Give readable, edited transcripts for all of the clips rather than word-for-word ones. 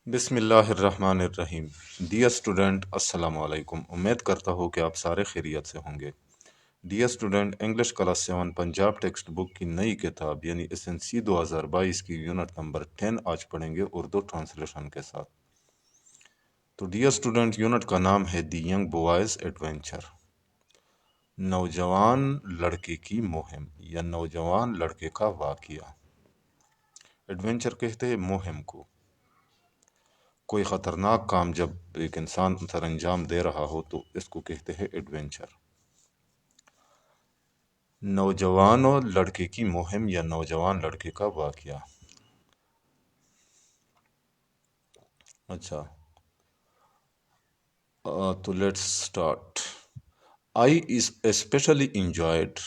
بسم اللہ الرحمن الرحیم۔ ڈیئر اسٹوڈنٹ، السلام علیکم۔ امید کرتا ہوں کہ آپ سارے خیریت سے ہوں گے۔ Dear student, English class 7 Punjab text book کی نئی کتاب یعنی SNC 2022 کی یونٹ نمبر 10 آج پڑھیں گے اردو ٹرانسلیشن کے ساتھ۔ تو ڈیئر اسٹوڈنٹ، یونٹ کا نام ہے دی ینگ بوائز ایڈونچر، نوجوان لڑکے کی مہم یا نوجوان لڑکے کا واقعہ۔ ایڈونچر کہتے ہیں مہم کو۔ کوئی خطرناک کام جب ایک انسان سر انجام دے رہا ہو تو اس کو کہتے ہیں ایڈونچر۔ نوجوان اور لڑکے کی مہم یا نوجوان لڑکے کا واقعہ۔ اچھا، تو let's start. I especially enjoyed,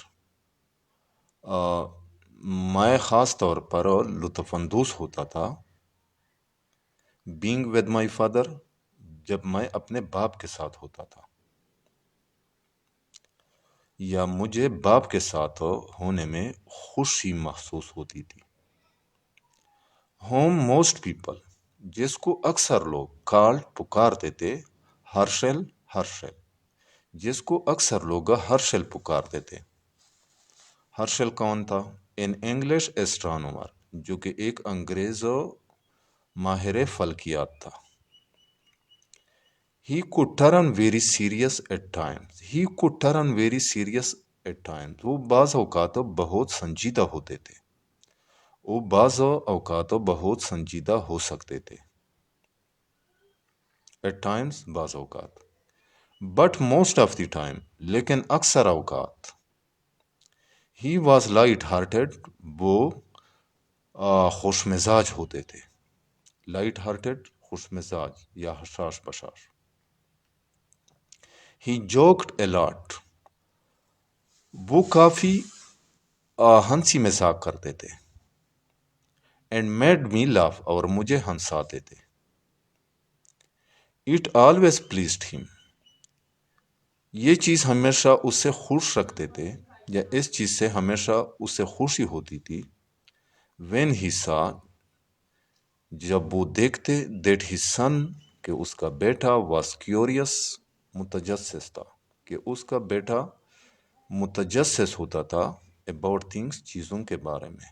میں خاص طور پر لطف اندوز ہوتا تھا، بینگ ود مائی فادر، جب میں اپنے باپ کے ساتھ ہوتا تھا، یا مجھے باپ کے ساتھ ہونے میں خوشی محسوس ہوتی تھی۔ ہوم موسٹ پیپل، جس کو اکثر لوگ کال پکارتے تھے ہرشل، ہرشل، جس کو اکثر لوگ ہرشل پکارتے تھے۔ ہرشل کون تھا؟ ان انگلش ایسٹرانومر، جو کہ ایک انگریز ماہر فلکیات تھا۔ He could turn very serious at times. He could turn very serious at times. وہ بعض اوقات بہت سنجیدہ ہوتے تھے، وہ بعض اوقات بہت سنجیدہ ہو سکتے تھے۔ At times، بعض اوقات۔ But most of the time، لیکن اکثر اوقات۔ He was light hearted، وہ خوش مزاج ہوتے تھے۔ لائٹ ہارٹیڈ، خوش مزاج یا حشاش بشاش۔ He joked a lot، وہ کافی ہنسی مذاق کرتے تھے۔ And made me laugh، اور مجھے ہنساتے تھے۔ It always pleased him، یہ چیز ہمیشہ اس سے خوش رکھتے تھے یا اس چیز سے ہمیشہ اس سے خوشی ہوتی تھی۔ When he saw، جب وہ دیکھتے، that his son، کہ اس کا بیٹا was curious، متجسس تھا، کہ اس کا بیٹا متجسس ہوتا تھا about things، چیزوں کے بارے میں۔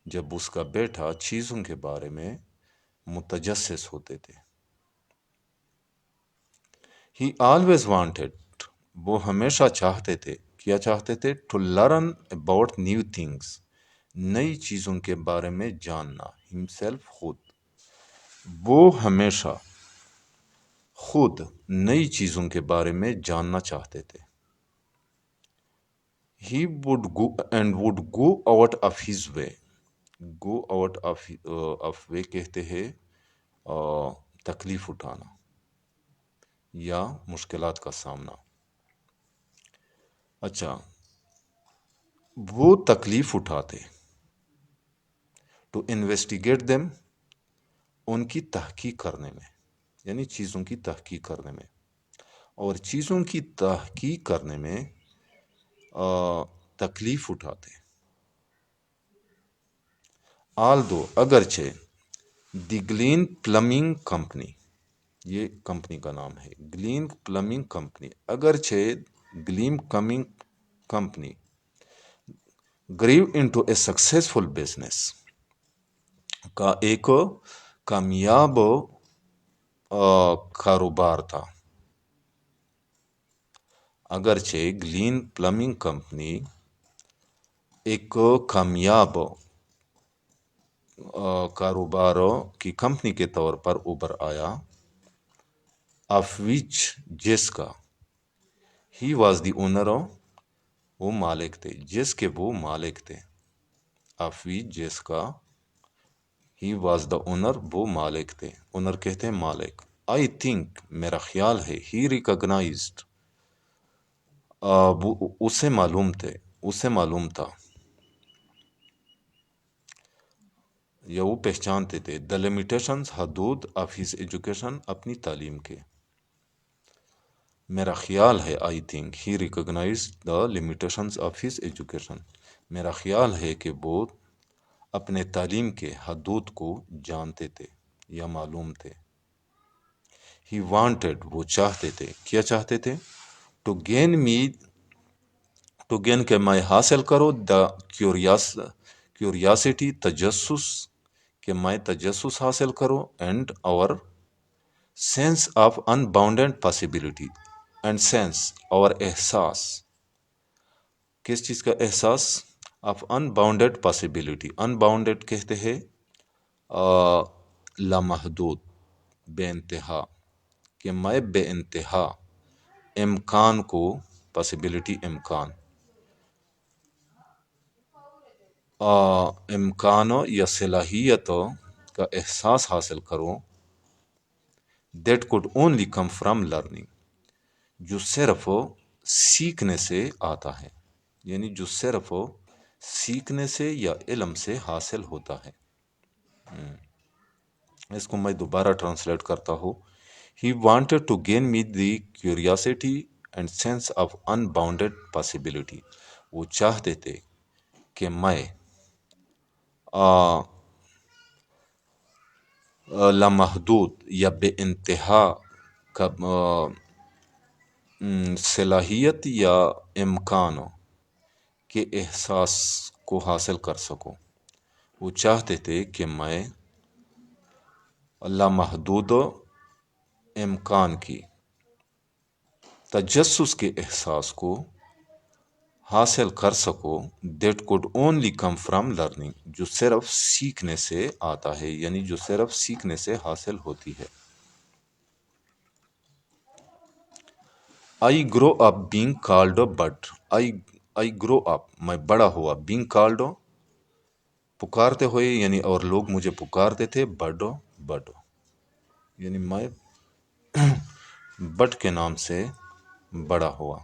جب اس کا بیٹا چیزوں کے بارے میں متجسس ہوتے تھے۔ He always wanted، وہ ہمیشہ چاہتے تھے، کیا چاہتے تھے؟ to learn about new things، نئی چیزوں کے بارے میں جاننا۔ himself، خود، وہ ہمیشہ خود نئی چیزوں کے بارے میں جاننا چاہتے تھے۔ He would go and would go out of his way، go out of way کہتے ہیں تکلیف اٹھانا یا مشکلات کا سامنا۔ اچھا، وہ تکلیف اٹھاتے to investigate them، ان کی تحقیق کرنے میں، یعنی چیزوں کی تحقیق کرنے میں، اور چیزوں کی تحقیق کرنے میں تکلیف اٹھاتے۔ although، اگرچہ، دی گلین پلمبنگ کمپنی، یہ کمپنی کا نام ہے، گلین پلمبنگ کمپنی، اگرچہ Glenn plumbing company grew into a successful business, کا ایک کامیاب کاروبار تھا۔ اگرچہ گلین پلمبنگ کمپنی ایک کامیاب کاروبار کی کمپنی کے طور پر ابھر آیا، آف وچ، جس کا، ہی واز دی اونر، وہ مالک تھے، جس کے وہ مالک تھے۔ آف وچ، جس کا، ہی واز دا اونر، وہ مالک تھے۔ اونر کہتے ہیں مالک۔ آئی تھنک، میرا خیال ہے، ہی ریکگنائزڈ، اسے معلوم تھے، اسے معلوم تھا یا وہ پہچانتے تھے، دا لمیٹیشنز، حدود، آف ہز ایجوکیشن، اپنی تعلیم کے۔ میرا خیال ہے، I think, he recognised the limitations of his education, میرا خیال ہے کہ وہ اپنے تعلیم کے حدود کو جانتے تھے، یا معلوم تھے. ہی وانٹیڈ وہ چاہتے تھے. کیا چاہتے تھے؟ To gain me to gain کہ میں حاصل کرو دا کیوریاسٹی تجسس کہ میں تجسس حاصل کرو اینڈ اور sense of unbounded possibility and sense اور احساس کس چیز کا احساس of unbounded possibility. In bounded کہتے ہیں لامحدود بے انتہا کہ میں بے انتہا امکان کو پاسبلٹی امکان امکانوں یا صلاحیتوں کا احساس حاصل کروں that could only come from learning جو صرف سیکھنے سے آتا ہے یعنی جو صرف سیکھنے سے یا علم سے حاصل ہوتا ہے. اس کو میں دوبارہ ٹرانسلیٹ کرتا ہوں. He wanted to gain me the curiosity and sense of unbounded possibility. وہ چاہتے تھے کہ میں لامحدود یا بے انتہا کا صلاحیت یا امکان کے احساس کو حاصل کر سکوں. وہ چاہتے تھے کہ میں لامحدود امکان کی تجسس کے احساس کو حاصل کر سکو that could only come from learning جو صرف سیکھنے سے آتا ہے یعنی جو صرف سیکھنے سے حاصل ہوتی ہے. I grew up being called but I grew up میں بڑا ہوا بینگ کالڈ پکارتے ہوئے یعنی اور لوگ مجھے پکارتے تھے بڈو بڈو یعنی میں بٹ کے نام سے بڑا ہوا.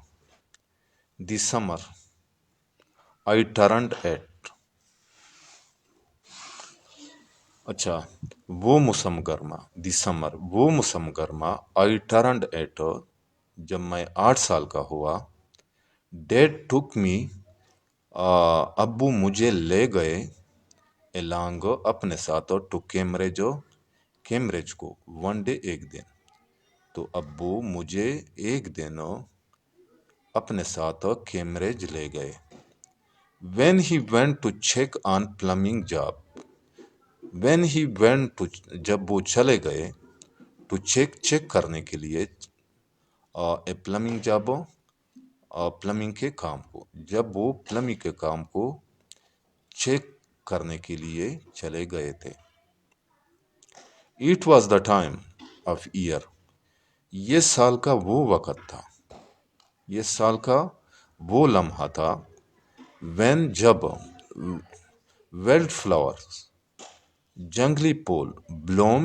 دی سمر آئی ٹرنڈ ایٹ اچھا وہ موسم گرما دی سمر وہ موسم گرما آئی ٹرنڈ ایٹ جب میں 8 سال کا ہوا. ڈیڈ ٹک می ابو مجھے لے گئے الانگ اپنے ساتھ ٹو کیمبرج کو ون ڈے ایک دن. تو ابو مجھے ایک دن اپنے ساتھ کیمبرج لے گئے. When he went to check on plumbing job when he went to جب وہ چلے گئے ٹو چیک کرنے کے لیے اے پلمبنگ جاب پلمبنگ کے کام کو جب وہ پلمبنگ کے کام کو چیک کرنے کے لیے چلے گئے تھے. It was the time of year یہ سال کا وہ وقت تھا یہ سال کا وہ لمحہ تھا وین جب ویلڈ فلاورز جنگلی پھول بلوم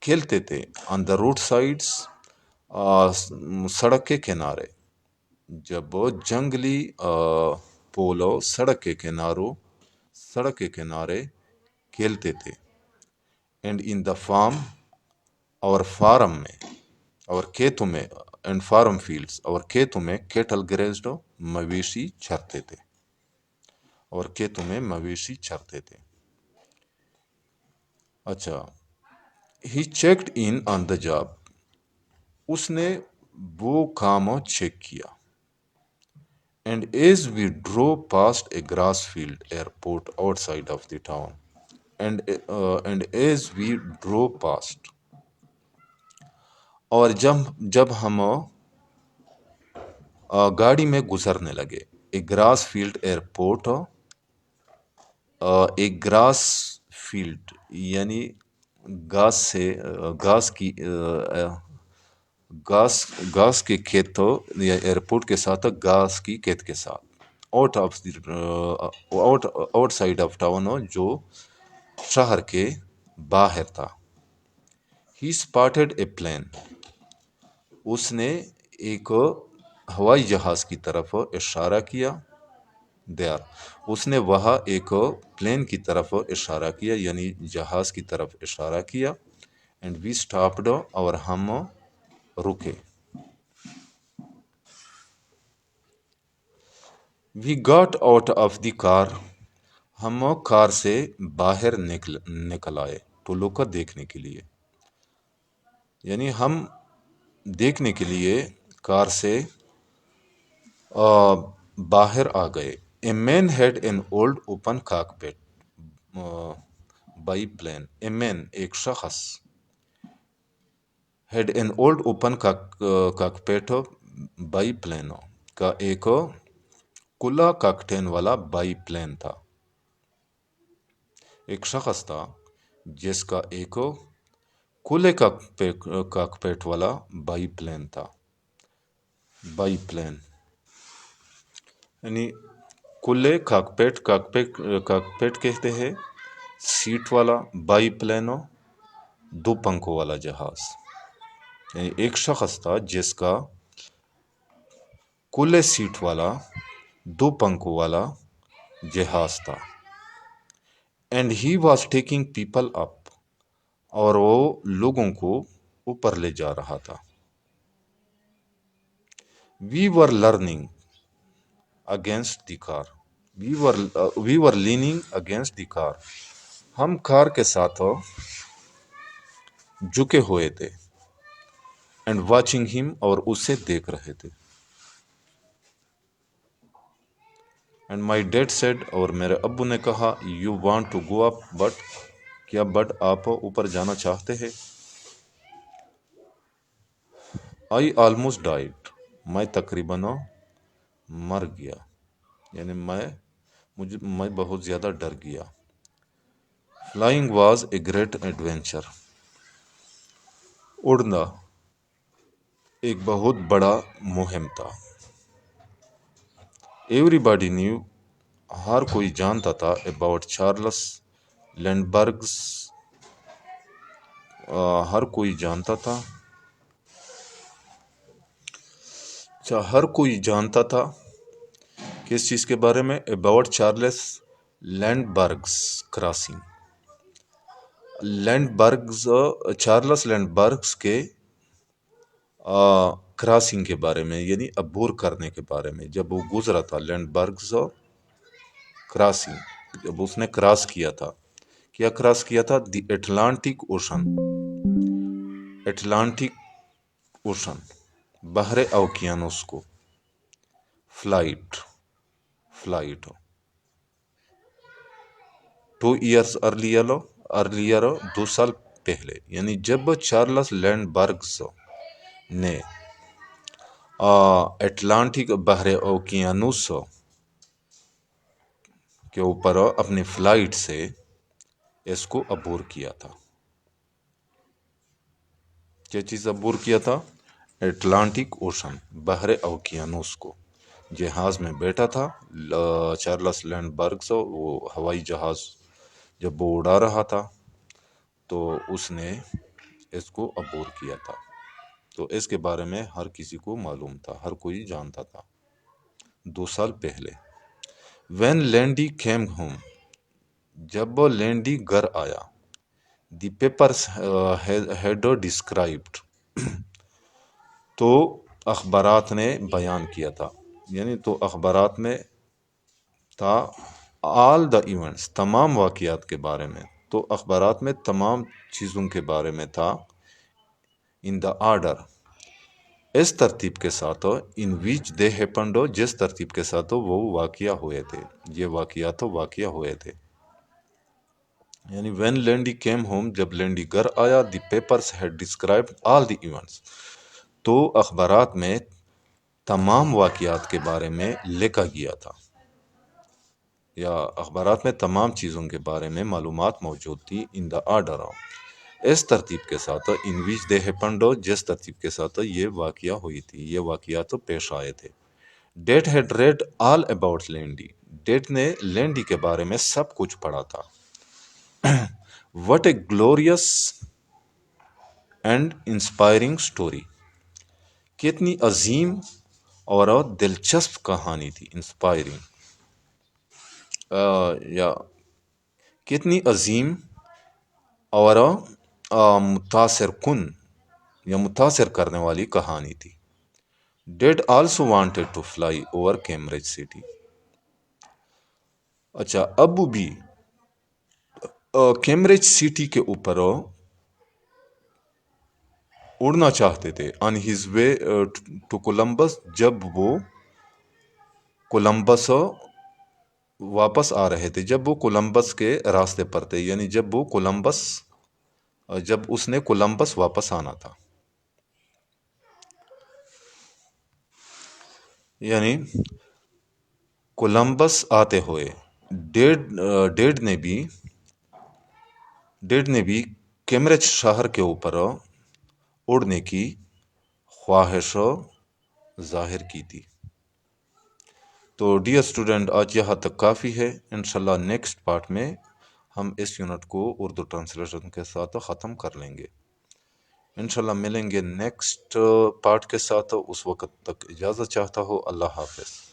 کھلتے تھے آن دا روڈ سائڈس سڑک کے کنارے جب جنگلی پھول سڑک کے کنارے کھیلتے تھے. اینڈ ان دا فارم اور فارم میں اور کھیتوں میں اینڈ فارم فیلڈس اور کھیتوں میں کیٹل گریزڈ مویشی چرتے تھے اور کھیتوں میں مویشی چرتے تھے. اچھا ہی checked in on the job اس نے وہ کام چیک کیا. And as we drove past a grass field airport outside of the town and as we drove past اور جب ہم گاڑی میں گزرنے لگے اے گراس فیلڈ ایئرپورٹ ایک گراس فیلڈ یعنی گاس کے کھیت یا ایئرپورٹ کے ساتھ گاس کی کھیت کے ساتھ آؤٹ سائڈ آف ٹاؤن جو شہر کے باہر تھا. ہی اسپاٹڈ اے پلین اس نے ایک ہوائی جہاز کی طرف اشارہ کیا. اس نے وہاں ایک پلین کی طرف اشارہ کیا یعنی جہاز کی طرف اشارہ کیا. اینڈ وی اسٹاپڈ اور ہم رکے. We got out of the car ہم کار سے باہر نکل آئے ٹو لک دیکھنے کے لیے. یعنی ہم دیکھنے کے لیے کار سے باہر آ گئے. A man had an old open cockpit biplane. A man ایک شخص had an old open cockpit biplane کا ایک کلا کاکٹین والا بائی پلین تھا. ایک شخص تھا جس کا ایک کھلے کاکپیٹ والا بائی پلین تھا. بائی پلین یعنی کھلے کاکپیٹ کہتے ہیں سیٹ والا، بائی پلینو دو پنکھوں والا جہاز. یعنی ایک شخص تھا جس کا کھلے سیٹ والا دو پنکھوں والا جہاز تھا. And he was taking people up, اور وہ لوگوں کو اوپر لے جا رہا تھا. We were learning against the car. We were leaning against the car. ہم کار کے ساتھ جھکے ہوئے تھے. اینڈ واچنگ ہم، اور اسے دیکھ رہے تھے. اینڈ مائی ڈیڈ سیڈ، اور میرے ابو نے کہا، you want to go up but, کیا بٹ آپ اوپر جانا چاہتے ہیں؟ آئی آلموسٹ ڈائڈ، میں تقریباً مر گیا. یعنی میں بہت زیادہ ڈر گیا. Flying was a great adventure. اڑنا ایک بہت بڑا مہم تھا. ایوری باڈی نیو، ہر کوئی جانتا تھا. اباؤٹ چارلس لینڈبرگز، ہر کوئی جانتا تھا. ہر کوئی جانتا تھا کس چیز کے بارے میں؟ About Charles Lindbergh's crossing. Charles Lindbergh's کے کراسنگ کے بارے میں، یعنی عبور کرنے کے بارے میں. جب وہ گزرا تھا، لینڈبرگز کراسنگ، جب اس نے کراس کیا تھا. کیا کراس کیا تھا؟ دی اٹلانٹک اوشن. اٹلانٹک اوشن، بحر اوقیانوس کو. فلائٹ 2 ایئرس ارلیئر 2 سال پہلے. یعنی جب چارلس لینڈبرگز نے اٹلانٹک بحر اوقیانوس کے اوپر اپنی فلائٹ سے اس کو عبور کیا تھا. کیا چیز عبور کیا تھا؟ اٹلانٹک اوشن، بحر اوقیانوس کو. جہاز میں بیٹھا تھا چارلس لینڈبرگز. وہ ہوائی جہاز جب وہ اڑا رہا تھا تو اس نے اس کو عبور کیا تھا. تو اس کے بارے میں ہر کسی کو معلوم تھا، ہر کوئی جانتا تھا. 2 سال پہلے. وین لینڈی کیم ہوم، جب لینڈی گھر آیا. دی پیپرز ہیڈ ڈسکرائبڈ، تو اخبارات نے بیان کیا تھا. یعنی تو اخبارات میں تھا آل دا ایونٹس، تمام واقعات کے بارے میں. تو اخبارات میں تمام چیزوں کے بارے میں تھا. ان دا آرڈر، اس ترتیب کے ساتھ. ان ویچ دے ہیپنڈ، جس ترتیب کے ساتھ وہ واقعہ ہوئے تھے، یہ واقعات واقعہ ہوئے تھے. یعنی وین لینڈی کیم ہوم، جب لینڈی گھر آیا. The papers had described all the events, تو اخبارات میں تمام واقعات کے بارے میں لکھا گیا تھا، یا اخبارات میں تمام چیزوں کے بارے میں معلومات موجود تھی. ان دا آرڈر، اس ترتیب کے ساتھ. ان ویچ دے ہیپنڈ، جس ترتیب کے ساتھ یہ واقعہ ہوئی تھی، یہ واقعات پیش آئے تھے. Dad had read all about Lindy, Dad نے لینڈی کے بارے میں سب کچھ پڑھا تھا. What a glorious and inspiring story, کتنی عظیم اور دلچسپ کہانی تھی. انسپائرنگ یا کتنی عظیم اور متاثر کن یا متاثر کرنے والی کہانی تھی. Dad also wanted to fly over Cambridge city. اچھا، ابو بھی کیمبرج سٹی کے اوپر اڑنا چاہتے تھے. On his way to Columbus, جب وہ کولمبس واپس آ رہے تھے، جب وہ کولمبس کے راستے پر تھے، یعنی جب اس نے کولمبس واپس آنا تھا. یعنی کولمبس آتے ہوئے ڈیڈ نے بھی کیمبرج شہر کے اوپر اڑنے کی خواہش ظاہر کی تھی. تو ڈیئر اسٹوڈنٹ، آج یہاں تک کافی ہے. انشاءاللہ نیکسٹ پارٹ میں ہم اس یونٹ کو اردو ٹرانسلیشن کے ساتھ ختم کر لیں گے. انشاءاللہ ملیں گے نیکسٹ پارٹ کے ساتھ. اس وقت تک اجازت چاہتا ہوں. اللہ حافظ.